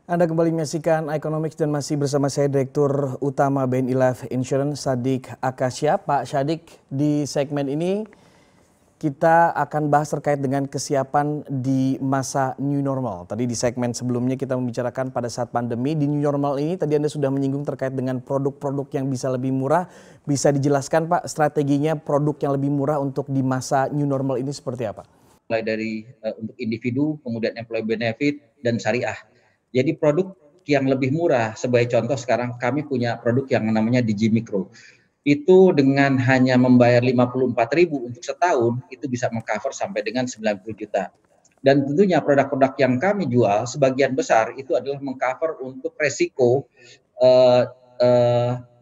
Anda kembali menyaksikan Economics dan masih bersama saya Direktur Utama BNI Life Insurance Sadik Akasya. Pak Sadik, di segmen ini kita akan bahas terkait dengan kesiapan di masa new normal. Tadi di segmen sebelumnya kita membicarakan pada saat pandemi. Di new normal ini tadi Anda sudah menyinggung terkait dengan produk-produk yang bisa lebih murah. Bisa dijelaskan Pak strateginya produk yang lebih murah untuk di masa new normal ini seperti apa? Mulai dari untuk individu, kemudian employee benefit, dan syariah. Jadi produk yang lebih murah, sebagai contoh sekarang kami punya produk yang namanya Digi Mikro. Itu dengan hanya membayar 54.000 untuk setahun, itu bisa mengcover sampai dengan 90 juta. Dan tentunya produk-produk yang kami jual, sebagian besar itu adalah mengcover untuk resiko uh,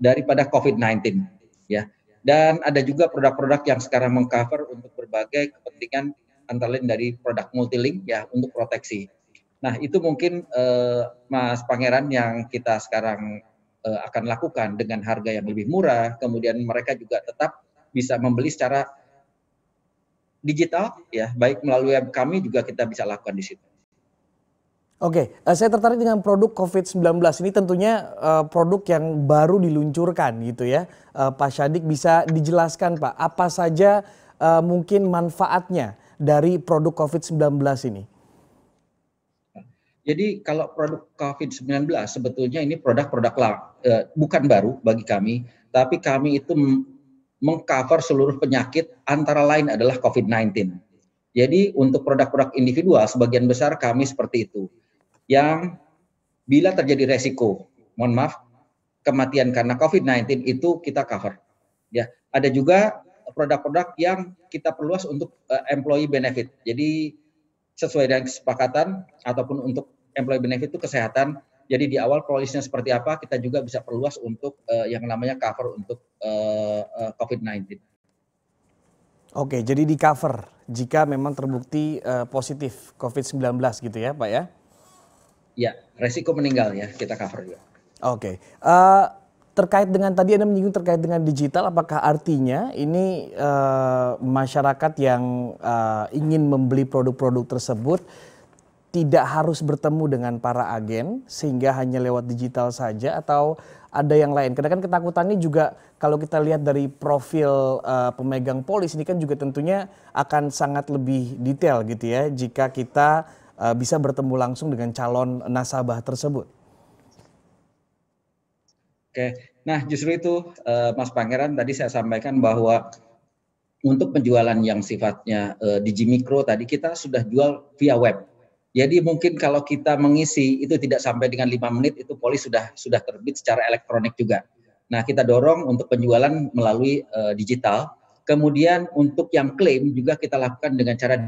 daripada COVID-19. Ya. Dan ada juga produk-produk yang sekarang mengcover untuk berbagai kepentingan antara lain dari produk multilink ya untuk proteksi. Nah itu mungkin Mas Pangeran yang kita sekarang akan lakukan dengan harga yang lebih murah, kemudian mereka juga tetap bisa membeli secara digital ya, baik melalui web kami juga kita bisa lakukan di situ. Oke, saya tertarik dengan produk COVID-19 ini tentunya produk yang baru diluncurkan gitu ya. Pak Sadik bisa dijelaskan Pak, apa saja mungkin manfaatnya dari produk COVID-19 ini? Jadi kalau produk COVID-19 sebetulnya ini produk-produk bukan baru bagi kami, tapi kami itu mengcover seluruh penyakit antara lain adalah COVID-19. Jadi untuk produk-produk individual sebagian besar kami seperti itu. Yang bila terjadi resiko, mohon maaf, kematian karena COVID-19 itu kita cover. Ya, ada juga produk-produk yang kita perluas untuk employee benefit. Jadi sesuai dengan kesepakatan ataupun untuk employee benefit itu kesehatan. Jadi di awal polisnya seperti apa, kita juga bisa perluas untuk yang namanya cover untuk COVID-19. Oke, jadi di cover jika memang terbukti positif COVID-19 gitu ya Pak ya? Ya, resiko meninggal ya kita cover juga. Oke, terkait dengan tadi Anda menyinggung terkait dengan digital, apakah artinya ini masyarakat yang ingin membeli produk-produk tersebut tidak harus bertemu dengan para agen sehingga hanya lewat digital saja atau ada yang lain? Karena kan ketakutannya juga kalau kita lihat dari profil pemegang polis ini kan juga tentunya akan sangat lebih detail gitu ya jika kita bisa bertemu langsung dengan calon nasabah tersebut. Oke, nah justru itu Mas Pangeran tadi saya sampaikan bahwa untuk penjualan yang sifatnya Digi Mikro tadi kita sudah jual via web. Jadi mungkin kalau kita mengisi itu tidak sampai dengan 5 menit itu polis sudah terbit secara elektronik juga. Nah, kita dorong untuk penjualan melalui digital. Kemudian untuk yang klaim juga kita lakukan dengan cara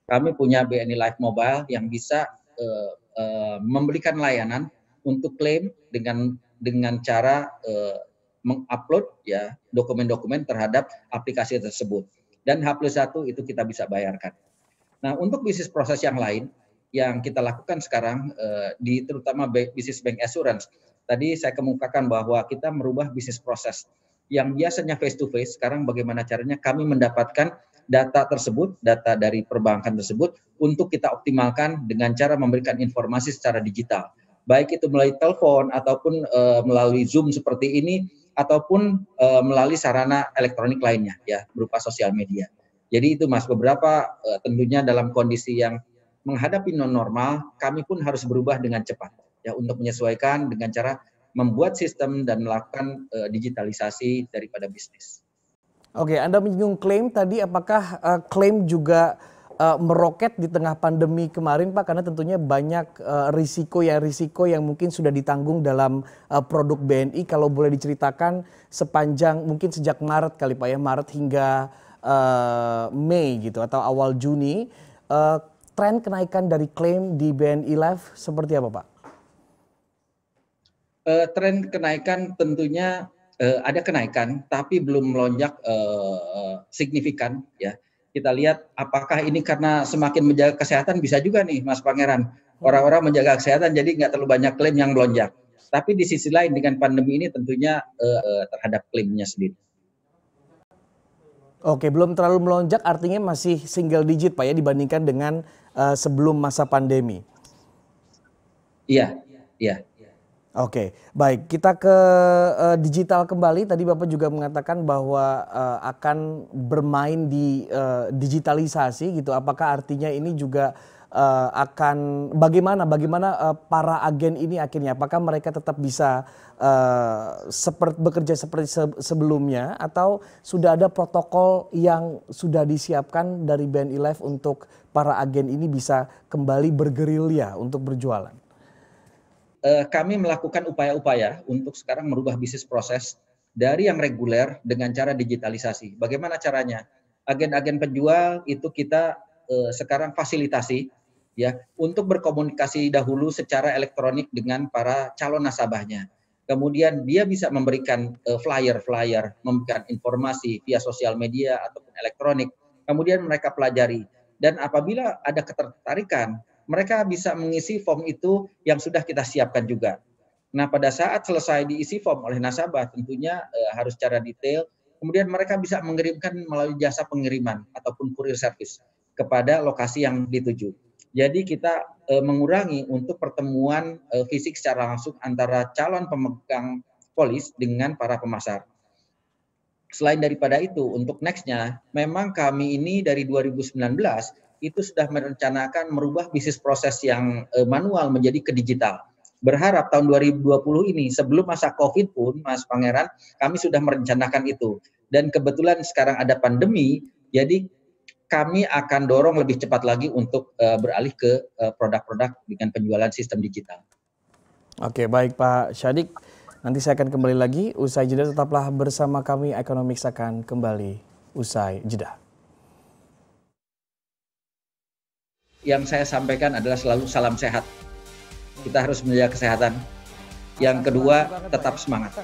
kami punya BNI Life Mobile yang bisa memberikan layanan untuk klaim dengan cara mengupload ya dokumen-dokumen terhadap aplikasi tersebut. Dan H+1 itu kita bisa bayarkan. Nah, untuk bisnis proses yang lain yang kita lakukan sekarang di terutama bisnis bank assurance. Tadi saya kemukakan bahwa kita merubah bisnis proses yang biasanya face to face, sekarang bagaimana caranya kami mendapatkan data tersebut, data dari perbankan tersebut untuk kita optimalkan dengan cara memberikan informasi secara digital. Baik itu melalui telepon ataupun melalui Zoom seperti ini ataupun melalui sarana elektronik lainnya ya berupa sosial media. Jadi itu Mas, beberapa tentunya dalam kondisi yang menghadapi non normal, kami pun harus berubah dengan cepat ya untuk menyesuaikan dengan cara membuat sistem dan melakukan digitalisasi daripada bisnis. Oke, Anda menyinggung klaim tadi, apakah klaim juga meroket di tengah pandemi kemarin Pak? Karena tentunya banyak risiko yang mungkin sudah ditanggung dalam produk BNI. Kalau boleh diceritakan sepanjang mungkin sejak Maret kali Pak ya, Maret hingga Mei gitu atau awal Juni, tren kenaikan dari klaim di BNI Life seperti apa Pak? Tren kenaikan tentunya ada kenaikan, tapi belum melonjak signifikan ya. Kita lihat apakah ini karena semakin menjaga kesehatan, bisa juga nih Mas Pangeran. Orang-orang menjaga kesehatan jadi nggak terlalu banyak klaim yang melonjak. Tapi di sisi lain dengan pandemi ini tentunya terhadap klaimnya sendiri. Oke, belum terlalu melonjak artinya masih single digit Pak ya dibandingkan dengan sebelum masa pandemi. Iya, iya. Oke, baik. Kita ke digital kembali. Tadi Bapak juga mengatakan bahwa akan bermain di digitalisasi gitu. Apakah artinya ini juga akan bagaimana para agen ini akhirnya? Apakah mereka tetap bisa bekerja seperti sebelumnya atau sudah ada protokol yang sudah disiapkan dari BNI Live untuk para agen ini bisa kembali bergerilya untuk berjualan? Kami melakukan upaya-upaya untuk sekarang merubah bisnis proses dari yang reguler dengan cara digitalisasi. Bagaimana caranya? Agen-agen penjual itu kita sekarang fasilitasi ya untuk berkomunikasi dahulu secara elektronik dengan para calon nasabahnya. Kemudian dia bisa memberikan flyer-flyer, memberikan informasi via sosial media ataupun elektronik. Kemudian mereka pelajari dan apabila ada ketertarikan mereka bisa mengisi form itu yang sudah kita siapkan juga. Nah, pada saat selesai diisi form oleh nasabah, tentunya harus secara detail. Kemudian mereka bisa mengirimkan melalui jasa pengiriman ataupun courier service kepada lokasi yang dituju. Jadi kita mengurangi untuk pertemuan fisik secara langsung antara calon pemegang polis dengan para pemasar. Selain daripada itu, untuk next-nya, memang kami ini dari 2019 itu sudah merencanakan merubah bisnis proses yang manual menjadi ke digital. Berharap tahun 2020 ini, sebelum masa COVID pun, Mas Pangeran, kami sudah merencanakan itu. Dan kebetulan sekarang ada pandemi, jadi kami akan dorong lebih cepat lagi untuk beralih ke produk-produk dengan penjualan sistem digital. Oke, baik Pak Syadik. Nanti saya akan kembali lagi. Usai jeda tetaplah bersama kami. Economics akan kembali usai jeda. Yang saya sampaikan adalah selalu salam sehat. Kita harus menjaga kesehatan. Yang kedua, tetap semangat.